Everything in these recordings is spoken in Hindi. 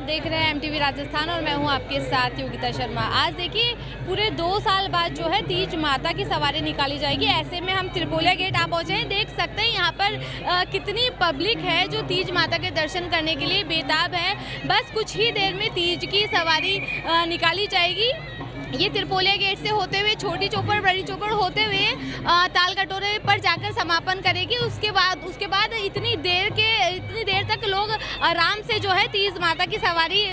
देख रहे हैं एमटीवी राजस्थान और मैं हूं आपके साथ योगिता शर्मा। आज देखिए पूरे 2 साल बाद जो है तीज माता की सवारी निकाली जाएगी। ऐसे में हम त्रिपोलिया गेट आ पहुंचे हैं। देख सकते हैं यहाँ पर कितनी पब्लिक है जो तीज माता के दर्शन करने के लिए बेताब है। बस कुछ ही देर में तीज की सवारी निकाली जाएगी। ये त्रिपोलिया गेट से होते हुए छोटी चौपड़ बड़ी चौपड़ होते हुए ताल कटोरे पर जाकर समापन करेगी। उसके बाद इतनी देर तक लोग आराम से जो है तीज माता की सवारी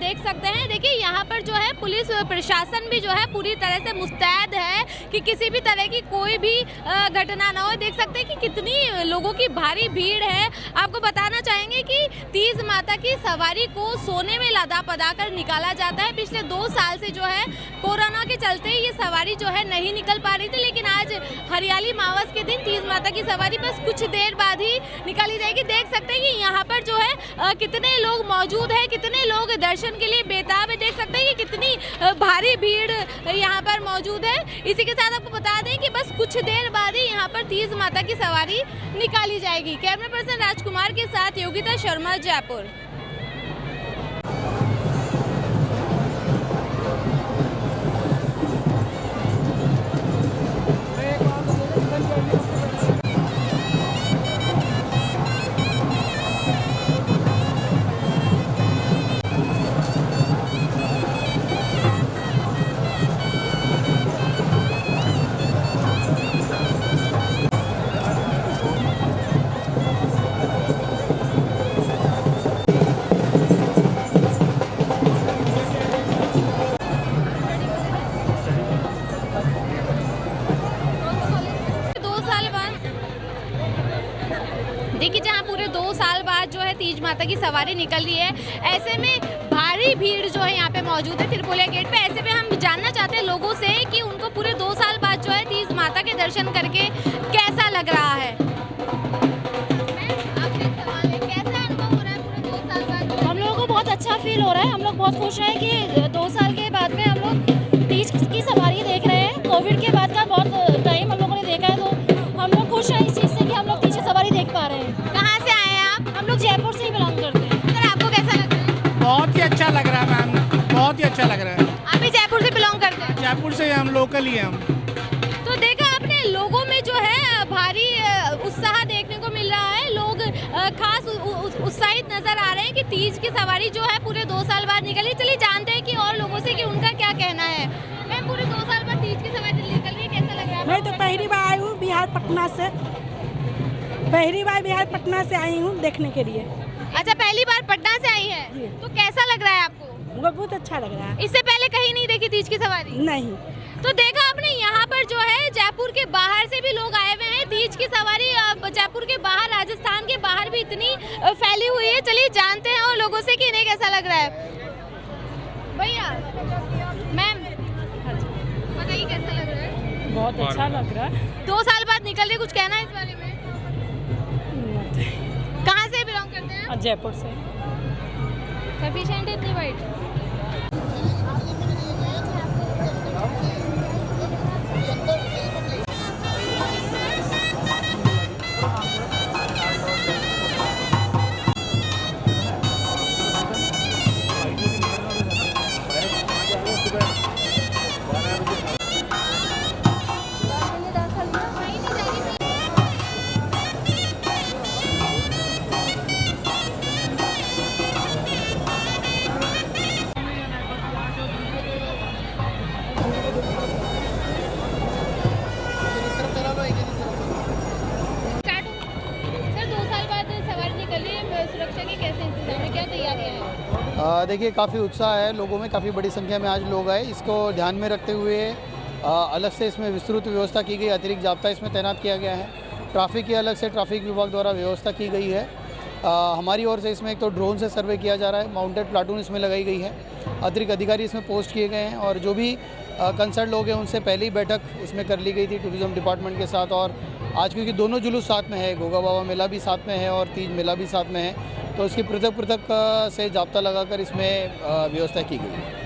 देख सकते हैं। देखिए यहाँ पर जो है पुलिस प्रशासन भी जो है पूरी तरह से मुस्तैद है कि किसी भी तरह की कोई भी घटना ना हो। देख सकते हैं कि कितनी लोगों की भारी भीड़ है। आपको बताना चाहेंगे कि तीज माता की सवारी को सोने में लदा पदा कर निकाला जाता है। पिछले 2 साल से जो है कोरोना के चलते ये सवारी जो है नहीं निकल पा रही थी, लेकिन आज हरियाली मावस के दिन तीज माता की सवारी बस कुछ देर बाद ही निकाली जाएगी। देख सकते हैं कि यहाँ पर जो है कितने लोग मौजूद हैं, कितने लोग दर्शन के लिए बेताब है। देख सकते हैं कि कितनी भारी भीड़ यहाँ पर मौजूद है। इसी के साथ आपको बता दें कि बस कुछ देर बाद ही यहाँ पर तीज माता की सवारी निकाली जाएगी। कैमरा पर्सन राजकुमार के साथ योगिता शर्मा, जयपुर। देखिए जहाँ पूरे 2 साल बाद जो है तीज माता की सवारी निकल रही है, ऐसे में भारी भीड़ जो है यहाँ पे मौजूद है त्रिपोलिया गेट पे। ऐसे में हम जानना चाहते हैं लोगों से कि उनको पूरे 2 साल बाद जो है तीज माता के दर्शन करके कैसा लग रहा है। आपसे एक सवाल है, कैसा अनुभव हो रहा है पूरे 2 साल बाद? हम लोगों को बहुत अच्छा फील हो रहा है। हम लोग बहुत खुश हैं कि 2 साल के बाद में हम लोग तीज की सवारी देख रहे हैं। कोविड के बाद का बहुत टाइम हम लोगों ने देखा है, तो हम लोग खुश हैं इस चीज़ से कि हम लोग तीज की सवारी देख पा रहे हैं। कहाँ से आए हैं आप? हम लोग जयपुर से ही बिलोंग करते हैं। सर आपको कैसा लग रहा है? बहुत ही अच्छा लग रहा है मैम, बहुत ही अच्छा लग रहा है। आप भी जयपुर से बिलोंग करते हैं? जयपुर से हम लोकल ही हैं हम। तो देखा आपने लोगों में जो है भारी उत्साह देखने को मिल रहा है। लोग खास उत्साहित नजर आ रहे हैं कि तीज की सवारी जो है पूरे 2 साल बाद निकली। चलिए जानते हैं कि और लोगों से कि उनका क्या कहना है। मैं पूरे 2 साल बाद तीज की सवारी निकल रही है, कैसा लग रहा है? मैं तो पहली बार आई हूँ बिहार पटना से। पहली बार बिहार पटना से आई हूँ देखने के लिए। अच्छा, पहली बार पटना से आई है, तो कैसा लग रहा है आपको? मुझे बहुत अच्छा लग रहा है। इससे पहले कहीं नहीं देखी तीज की सवारी? नहीं। तो देखा आपने यहाँ पर जो है जयपुर के बाहर से भी लोग आए हुए हैं। तीज की सवारी जयपुर के बाहर, राजस्थान के बाहर भी इतनी फैली हुई है। चलिए जानते हैं और लोगों से कि इन्हें कैसा लग रहा है। भैया, मैम बताइए कैसा लग रहा है? बहुत अच्छा लग रहा है। 2 साल बाद निकल रही, कुछ कहना है इस बारे में? कहाँ से बिलोंग करते हैं? जयपुर से। सफिशिएंट इतनी वाइट? सुरक्षा के कैसे इंतजाम है, क्या तैयारियां हैं? देखिए काफ़ी उत्साह है लोगों में, काफ़ी बड़ी संख्या में आज लोग आए। इसको ध्यान में रखते हुए अलग से इसमें विस्तृत व्यवस्था की गई, अतिरिक्त जाब्ता इसमें तैनात किया गया है। ट्रैफिक की अलग से ट्रैफिक विभाग द्वारा व्यवस्था की गई है। हमारी ओर से इसमें एक तो ड्रोन से सर्वे किया जा रहा है, माउंटेड प्लाटून इसमें लगाई गई है, अतिरिक्त अधिकारी इसमें पोस्ट किए गए हैं और जो भी कंसर्न लोग हैं उनसे पहले ही बैठक इसमें कर ली गई थी टूरिज़्म डिपार्टमेंट के साथ। और आज क्योंकि दोनों जुलूस साथ में है, गोगा बाबा मेला भी साथ में है और तीज मेला भी साथ में है, तो इसकी पृथक पृथक से जाब्ता लगाकर इसमें व्यवस्था की गई है।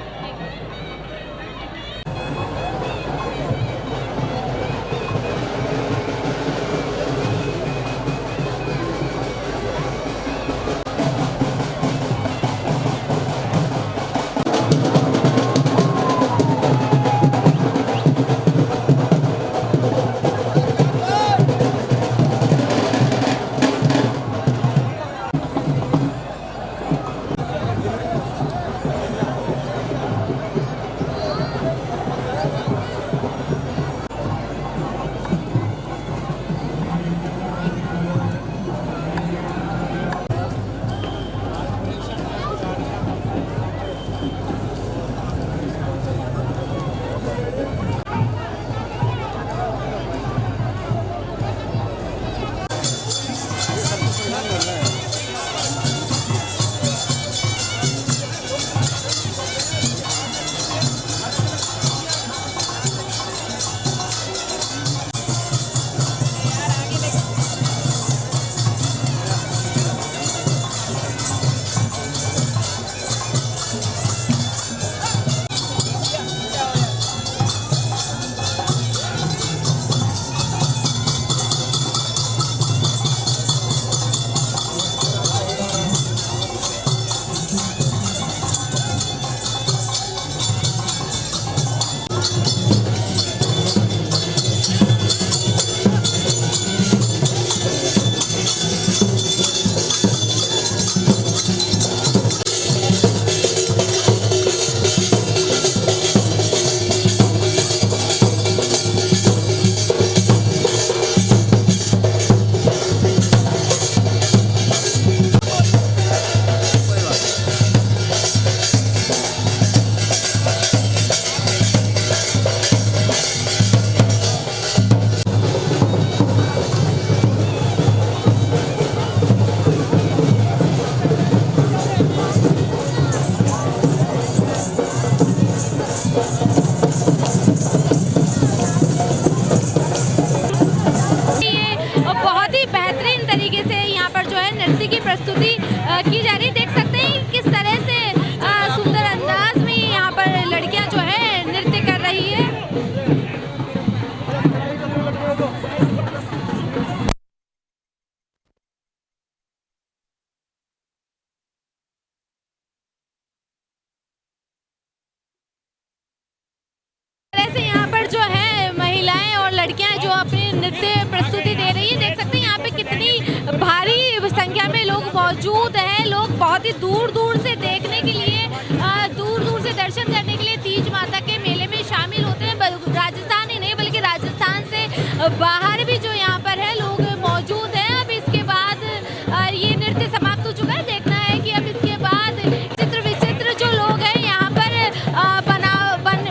संख्या में लोग मौजूद हैं। लोग बहुत ही दूर दूर से देखने के लिए, दूर दूर से दर्शन करने के लिए तीज माता के मेले में शामिल होते हैं। राजस्थान ही नहीं बल्कि राजस्थान से बाहर भी जो यहाँ पर है लोग मौजूद हैं। अब इसके बाद ये नृत्य समाप्त हो चुका है। देखना है कि अब इसके बाद चित्र विचित्र जो लोग हैं यहाँ पर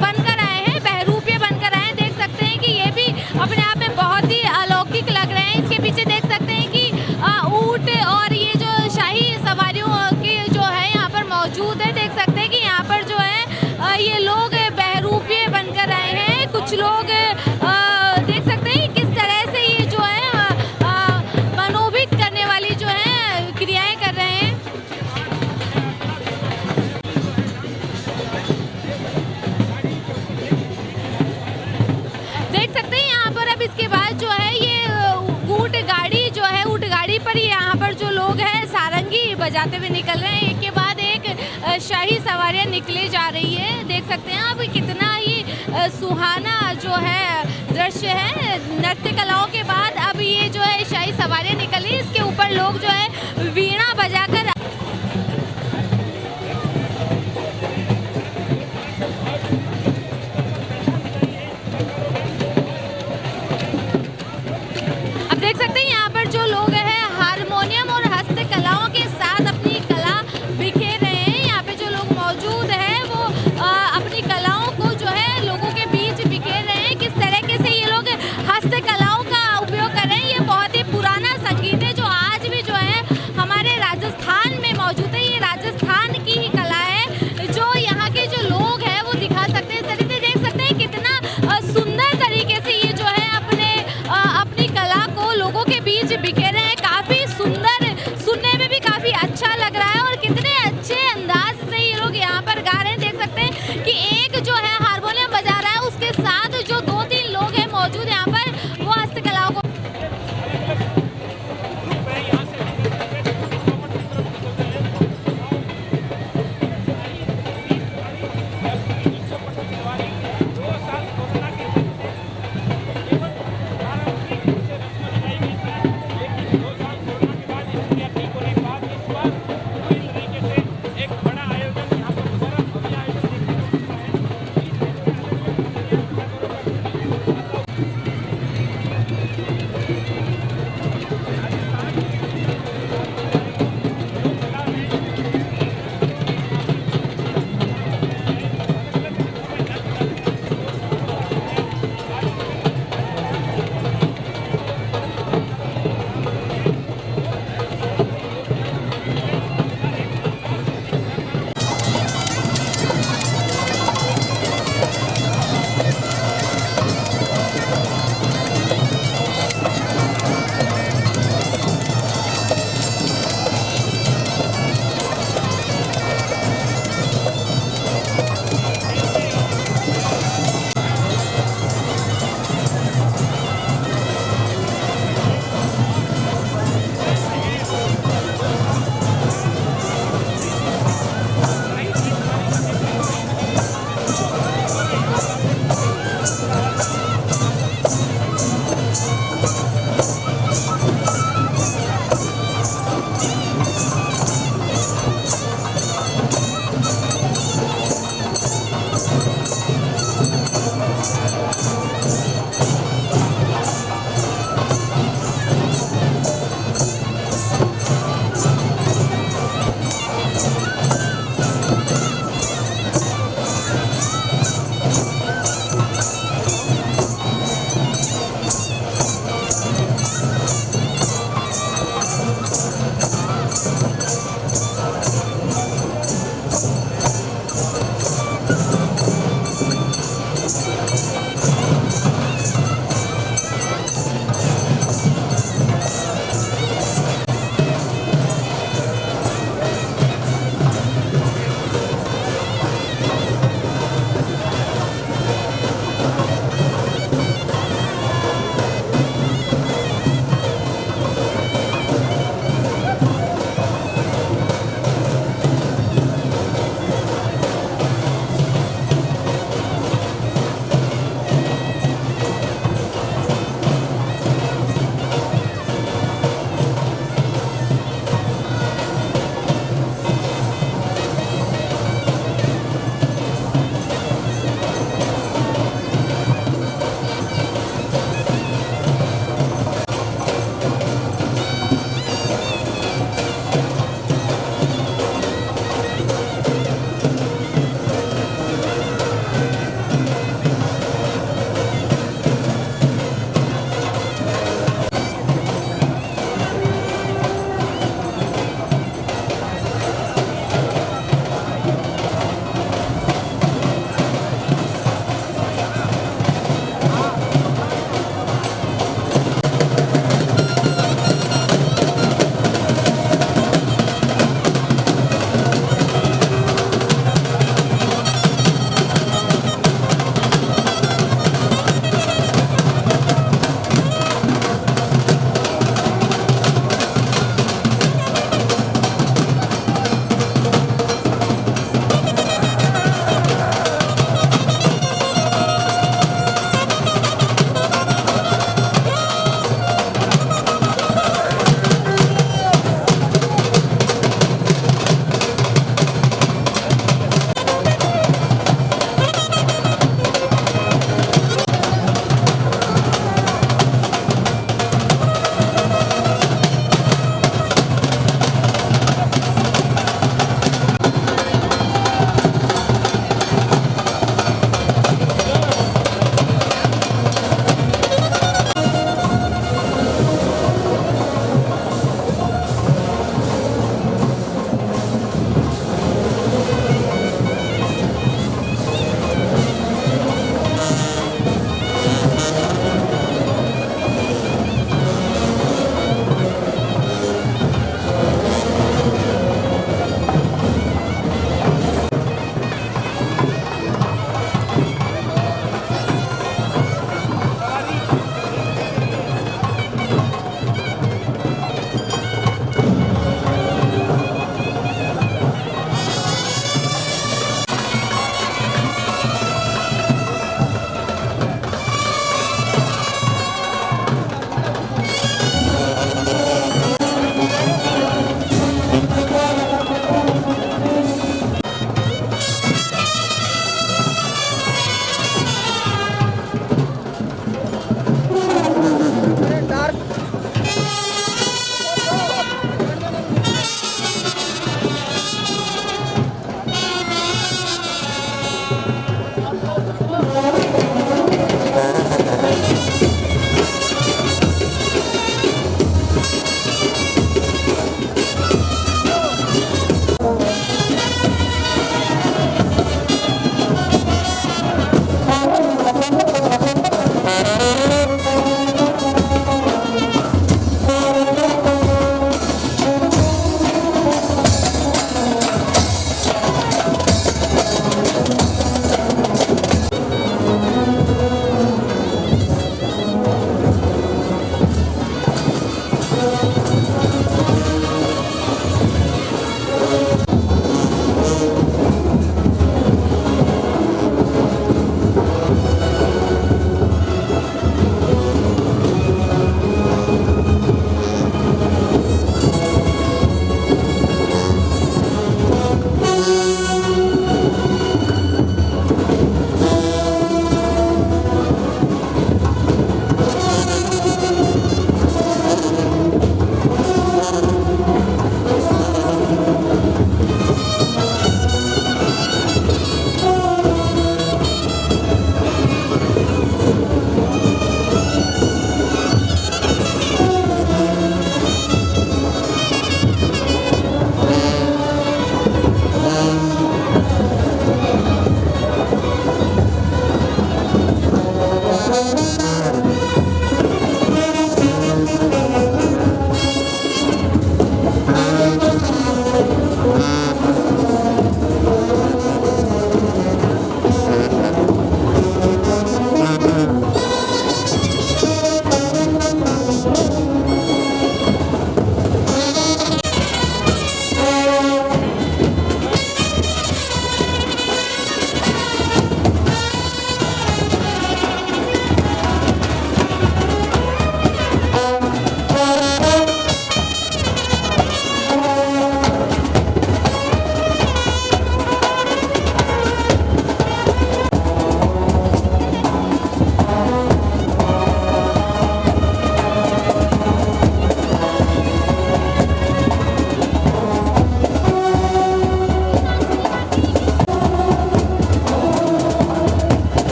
बनकर आए हैं, बहरूपिये बनकर आए हैं। देख सकते हैं कि ये भी अपने आप में बहुत ही अलौकिक लग रहे हैं। इसके पीछे देख सकते हैं कि ऊंट और ये जो शाही सवारियों के जो है यहाँ पर मौजूद है। देख सकते हैं कि यहाँ पर जो है ये लोग बहरूपिये बनकर आए हैं। कुछ लोग देख सकते हैं किस तरह से ये जो है मनोभित करने वाली जो है क्रियाएं कर रहे हैं। देख सकते हैं यहाँ पर अब इसके बाद जो है ये ऊंट गाड़ी जो है, ऊंट गाड़ी पर यहाँ पर जो लोग हैं सारंगी बजाते हुए निकल रहे हैं। एक के बाद एक शाही सवारियाँ निकले जा रही है। देख सकते हैं आप कितना ही सुहाना जो है दृश्य है। नृत्य कलाओं के बाद अब ये जो है शाही सवारियाँ निकली, इसके ऊपर लोग जो है वीणा बजाकर देख सकते हैं यहाँ पर जो लोग हैं हारमोनियम और हस्तकलाओं के साथ अपनी कला बिखेर रहे हैं। यहाँ पे जो लोग मौजूद हैं वो अपनी कलाओं को जो है लोगों के बीच बिखेर रहे हैं। किस तरीके से ये लोग हस्तकलाओं का उपयोग कर रहे हैं। ये बहुत ही पुराना संगीत है जो आज भी जो है हमारे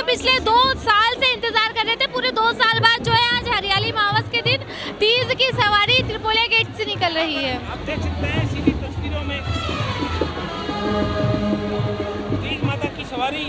पिछले 2 साल से इंतजार कर रहे थे। पूरे 2 साल बाद जो है आज हरियाली अमावस के दिन तीज की सवारी त्रिपोलिया गेट से निकल रही है। आप देख सकते हैं सीधी तस्वीरों में तीज माता की सवारी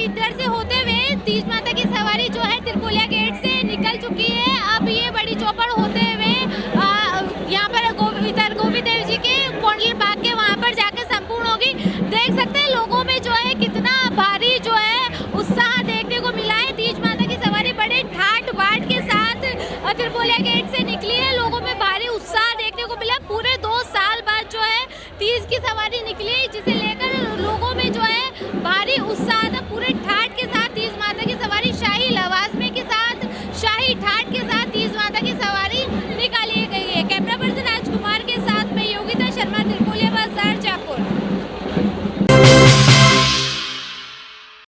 इधर से होते हुए तीज माता की सवारी जो है त्रिपोलिया गेट से निकल चुकी है। अब ये बड़ी चौपड़ होते हुए यहाँ पर इधर गोविंद देव जी के कोंडल बाग के वहाँ पर जाकर संपूर्ण होगी। देख सकते हैं लोगों में जो है कितना भारी जो है उत्साह देखने को मिला है। तीज माता की सवारी बड़े ठाट बाट के साथ त्रिपोलिया गेट से निकली है। लोगों में भारी उत्साह देखने को मिला। पूरे 2 साल बाद जो है तीज की सवारी निकली है, जिसे लेकर लोगों में जो है भारी उत्साह था। पूरे ठाट के साथ तीज माता की सवारी